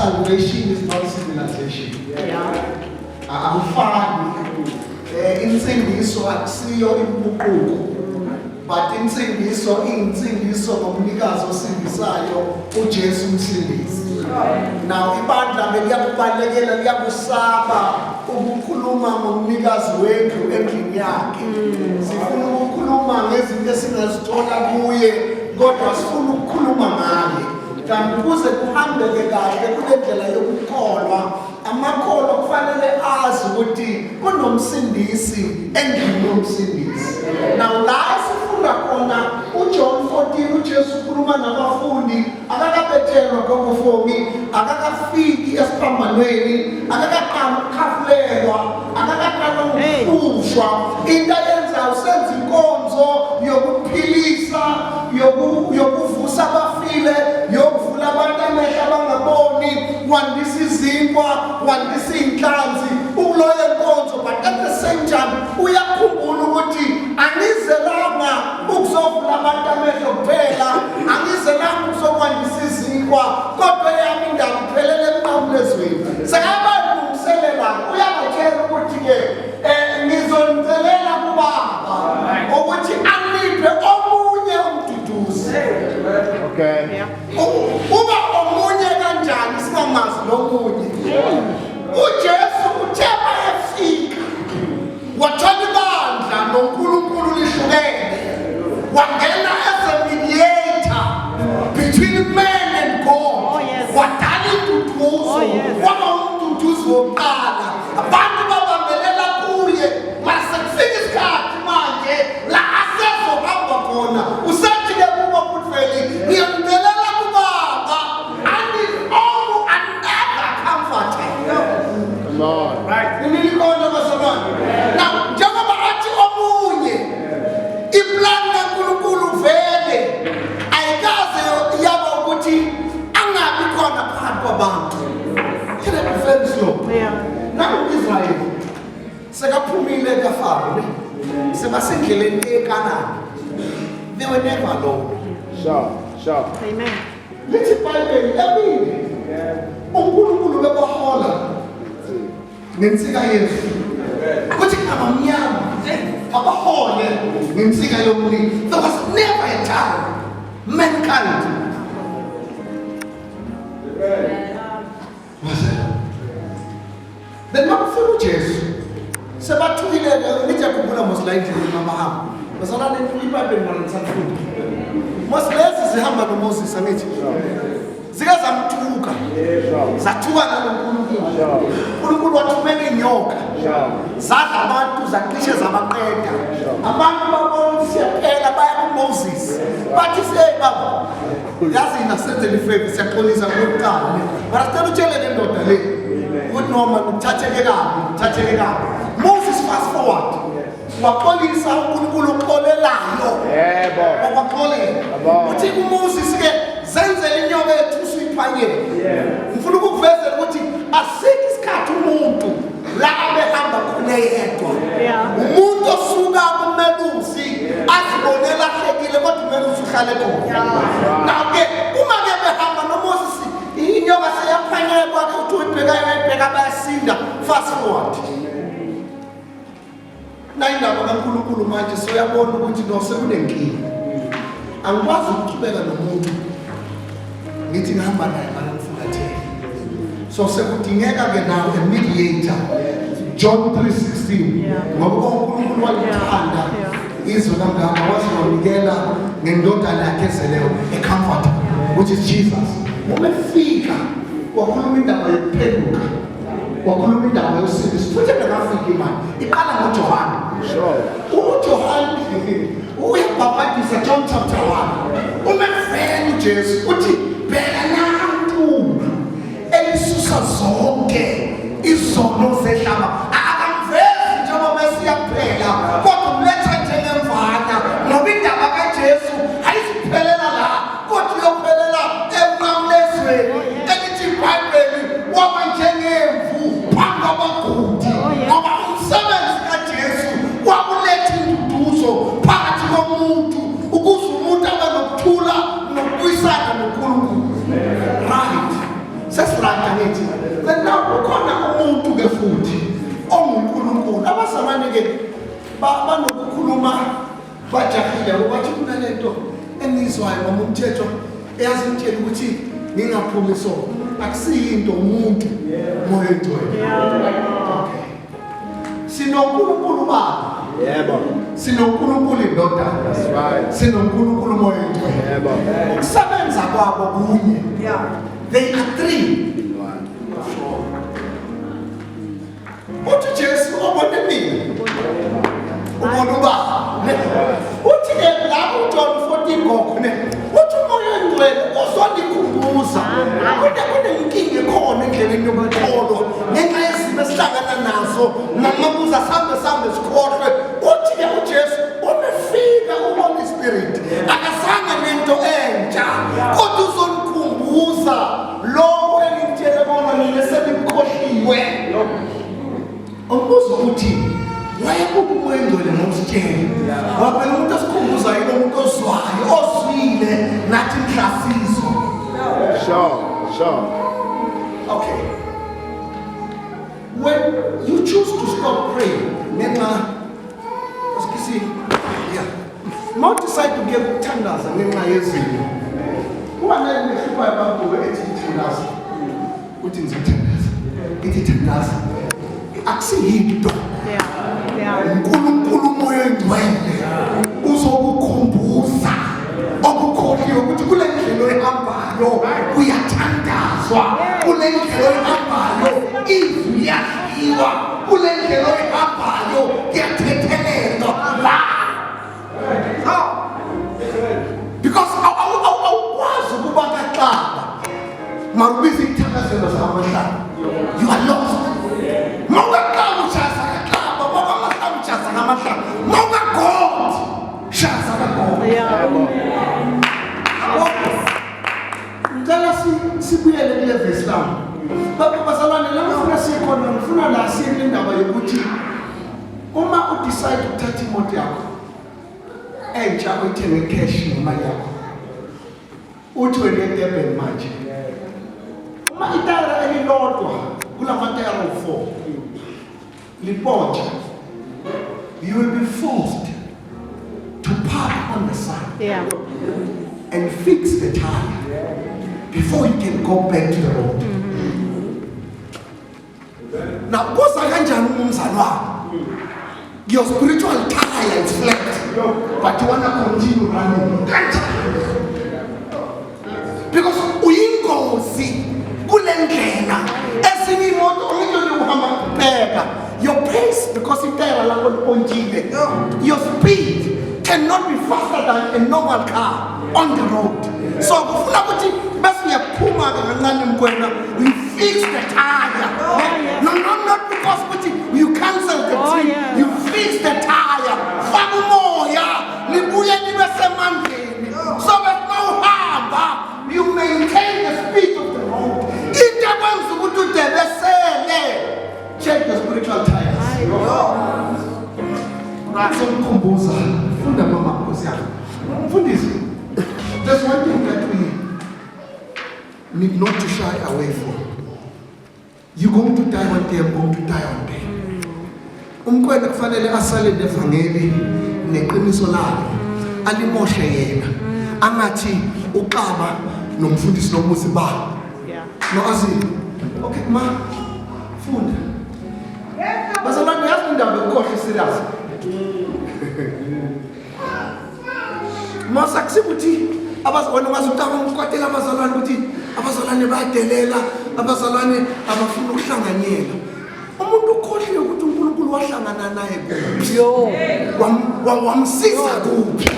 salvation is not civilization. Akufani. Insindiso akusiyo impucuko. But insindiso ngomnikazi osindisayo uJesu umsindisi. Now ibandla beliyakubalekela liyakusaba ukukhuluma ngomnikazi wethu endlini yakhe. Sifuna ukukhuluma ngezinto esingazithola kuye kodwa sifuna ukukhuluma ngaye. Kanti ukuze kuhambeke kahle kule ndlela yokukholwa amakholwa kufanele azi ukuthi kunomsindisi endlini yomsindisi. Now la sifunda khona uJohn 14 uJesu ukhuluma nabafundi akakabethelwa ngokufomi akakafiki esiphambanweni akakaqhaphulelwa akakaqala ukuhlushwa into ayenza usenza inkonzo yokuphilisa yokuvusa abafile yokuvula abantu amehlo abangaboni wandisa izinkwa wandisa inhlanzi ukuloya inkonzo but at the same time uyakhumbula ukuthi angizelanga ukuzovula abantu amehlo kuphela angizelanga ukuzokwandisa izinkwa kodwa yami indaba iphelele emqamulezweni sekabalungiselela uyakutshela ukuthi-ke ngizoncelela kubaba ukuthi aniphe omunye umduduzi. Okay. Uba omunye kanjani singamazi nomunye. uJesu uthe mayefika wathola ibandla noNkulunkulu lihlukene wangena as a mediator between man and God. Wadala induduzo waba umduduzi wokuqala abantu babambelela kuye masekufika isikhathi manje la asezohamba khona usathi-ke kuba kutfeli ngiyamdelela kubaba and is all another comforter. Lord. Right. Nilikhona basamani. Now njengoba athi omunye iplan kaNkulunkulu vele ayikaze yaba ukuthi angabi khona phakathi kwabantu. Can I be very slow? Now Israel sekaphumile kaFaro sebasendleleni eKhanani. They were never alone. Sure. Amen. Lithi iBhayibheli yabili uNkulunkulu bebahola ngensika Yesu kuthi abamnyama abahole ngensika yomlilo. There was never a time mankind then makufika uJesu sebathukile ngithi yakhumbula moslayindlela namahamba bazalane iBhayibheli manje Moses zihamba noMoses angithi zike zamthuka zathuka naloNkulunkulu. uNkulunkulu wathumela inyoka zadla abantu zacishe zabaqeda abantu babona siyaphela baya kuMoses bathi baba yazi nasenzele ifavor siyaxolisa ngokuqala mara sicela utshele le ndoda le ukuthi noma uthatheke kabi. Moses fast forward waxolisa uNkulunkulu oxolelayo wakwaxolela uthi kuMoses ke zenzele inyoka yethu usiyiphanyele. Ngifuna ukukuvezela ukuthi asikho isikhathi umuntu la abehamba khona yedwa. Umuntu osuka kumelusi azibonela ahlekile kodwa umelusi uhlale khona. Now-ke uma ke behamba noMoses inyoka seyaphanyelwa ke uthi uyibheka bayasinda. Fast forward indaba kaNkulunkulu manje soyabona ukuthi no sekunenkinga. Angikwazi ukuqhubeka nomuntu ngithi ngihamba naye ngifulathele. So sekudingeka ke nawe a mediator. John 3:16 ngoba uNkulunkulu walithanda izwe kangaka wazinikela ngendodana yakhe ezeleyo a comforter which is Jesus. Umefika wakhuluma indaba yokuphenduka wakhuluma indaba yosindiswa futhi engakafiki imali iqala ngoJohane. uJohane uyabhabhadisa John chapter 1 umefela uJesu uthi bheka nantu elisusa zonke izono zehlaba akamvezi njengoba siyaphela kodwa umletha njengemvana ngoba indaba kaJesu ayisiphelela la kodwa iyophelela emqamlezweni elithi iBhayibheli waba njengemvu phambi kwabagudi ngoba umsebenzi kaJesu wakuletha induduzo phakathi komuntu ukuze umuntu abe nokuthula nokubuyisana noNkulunkulu. Right. Sesiranda angithi kukhona umuntu ke futhi onguNkulunkulu abazalwane ke banokukhuluma bajahile bathi kunalento enizwayo noma umthetho eyazimtshela ukuthi ngingaphumi so akusiyinto umuntu moya engcwele. Okay, sinoNkulunkulu baba, Yebo. sinoNkulunkulu indodana, That's right. sinoNkulunkulu moya engcwele. Yebo. Ukusebenza kwabo kunye. They are three. Uthi Jesu obone mina ubona ubaba uthi ke lapho uJohn 14 ngokho ne uthi umoya engcwele uzonikhumbuza kunenkinga ekhona endleleni yokukholwa ngenxa yezimo esihlangana nazo namabuza sambe sikhohlwe. Uthi ke uJesu umefika uHoly Spirit akazange nento entsha kodwa uzonikhumbuza lokho engitshele bona mina selimkhohliwe. Umbuzo uthi wayekuba umoya engcwele ngomsitshela waphela umuntu asikhumbuza yilo umuntu ozwayo ozwile nathi mhlasizo. Sure. Okay, when you choose to stop praying not decide to give thandaza ngenxa yezinto kuba nayo mehlupha abantu ethi thandaza uthi ngizithandaza ithi thandaza akusiyinto uNkulunkulu umoya engcwele uzokukhumbuza okukhohliwe ukuthi kule ndlela oyihambayo kuyathandazwa, kule ndlela oyihambayo izwi liyadliwa, kule ndlela oyihambayo kuyathethelelwa la. Because awukwazi ukuba kaxaba marubizi ithakazelo zamahlala, you are lost. Mawukaxaba ushasa kaxaba, mawukamahla ushasa ngamahlala, mawukagod shasa kagod. Ngicela sibuyele kule verse lami. Bazalwane ngifuna sikhona ngifuna la siye indaba yokuthi uma udecide ukuthatha imoto yakho entsha uyithenge cash ngemali yakho uthi wena eDurban manje uma itayara elilodwa kulamatayara u4 lipontsha, you will be forced to park on the side and fix the tire before you can go back to the road. Now kuza kanjani umzalwane wakho? Your spiritual tire is flat, but you want to continue running. Because uyingozi kule ndlela esinye imoto onke uhamba kupheka. Your pace, because itayara lakho lipontshile, your speed cannot be faster than a normal car on the road. So kufuna ukuthi bese uyaphuma kancane mkwena, you fix the tire. No, not because you cancel the trip. You fix the tire. Faka umoya, nibuye nibe semandleni. So that now you maintain the speed of the road. Into kwenza ukuthi udebesele. Check the spiritual tires. Ngizomkhumbuza funda mama Nkosi yami. Mfundisi. There's one thing that we need not to shy away from. You're going to die one day, I'm going to die one day. Umkwena kufanele asale nevangeli neqiniso lakhe alimoshe yena angathi uqaba nomfundisi nomusi ba no azi okay ma funda bazalwane yazi indaba yokukhohle serious masa kusibuthi abazalwane bazotaka umkwatela abazalwane ukuthi abazalwane bayadelela abazalwane abafuna ukuhlanganyela umuntu ukhohliwe ukuthi uNkulunkulu wahlangana naye kuphi wamsiza kuphi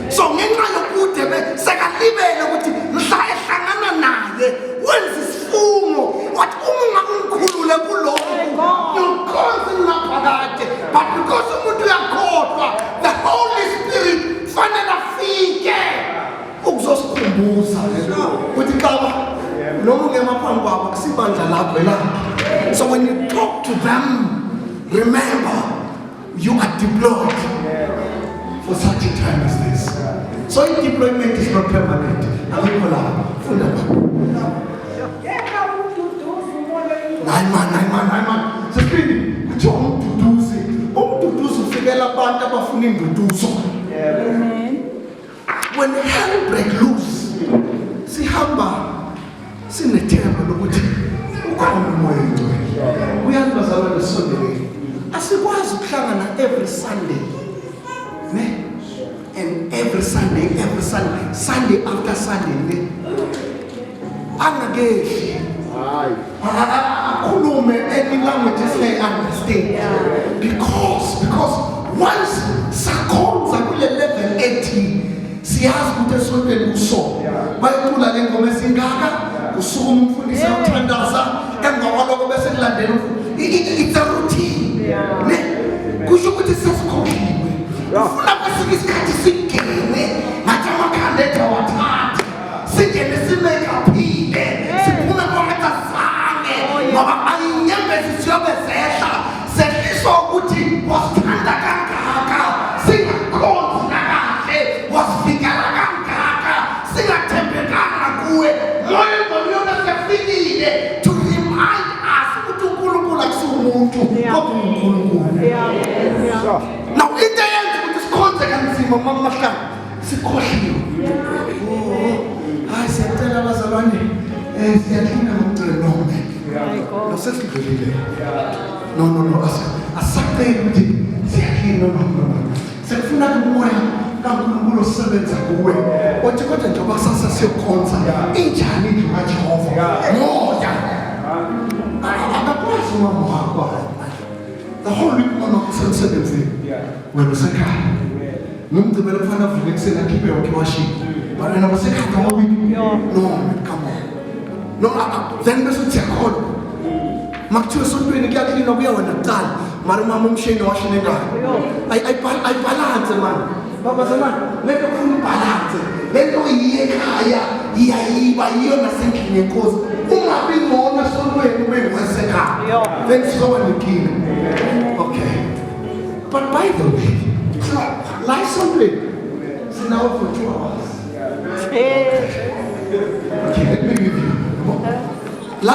so ngenxa yokude sekalibele ukuthi mhla ehlangana naye wenza isifungo wathi uma ungikhulule kulokho ngikhoze ngaphakade but because umuntu uyakhohlwa the Holy Spirit fanele afike ukuzosikhumbuza ukuthi qaba noma ungemaphambi kwabo kusibandla lakho la. So when you talk to them, remember you are deployed for such a time as this. So deployment is not permanent. induduzo. When hell break loose, sihamba sinethemba lokuthi ukhona umoya oyingcwele. Uyazi bazalwane Sonday, asikwazi ukuhlangana every Sunday, ne? And every Sunday, Sunday after Sunday, ne? Angagehli. Akhulume any languages they understand. Because once sakhonza kule level 18, siyazi ukuthi esontweni kuso bayicula le ngoma esingaka usuku umfundisi uthandaza emva kwaloko bese kulandela it's a routine, ne? Kusho ukuthi sesikhohliwe ufuna kwesinye isikhathi singene ngathi amakhanda ethu awathatha singene simekaphile siphume kwakatha sange ngoba ayinyembezi siyobe zehla sehliswa ukuthi wasithanda kangaka singakhonzi nakahle wasifikela kangaka singathembekanga kuwe moya ngomyona sefikile to remind us ukuthi uNkulunkulu akusumuntu kodwa uNkulunkulu. Now into yenza ukuthi sikhonze kanzima mamahlanga sikhohliwe. Hayi siyacela abazalwane siyadlula ngomcelo no sesidlulile. No asaqhela ukuthi siyadlula no sekufuna umoya kaNkulunkulu osebenza kuwe othi kodwa njengoba kusasa siyokhonza injani indlu kaJehova moya akakwazi umama wakho. The whole week mama kusemsebenzini wena usekhaya nomgcibelo kufanele avuke ekuseni akhiphe yonke iwashini but wena usekhaya the whole week. No, come on. No, then bese uthi yakholwa makuthiwa esontweni kuyaklinwa kuya wena kuqala mara umama umshini washini engaka ayibalance man babazalwane lento kufuna ibalance lento iyekhaya iyayiba yiyo nasendlini yenkosi ungabi ngona esontweni ube ngwesekhaya then sizoba nenkinga. Okay, but by the way la esontweni sinawo for 2 hours. Okay, let me review. La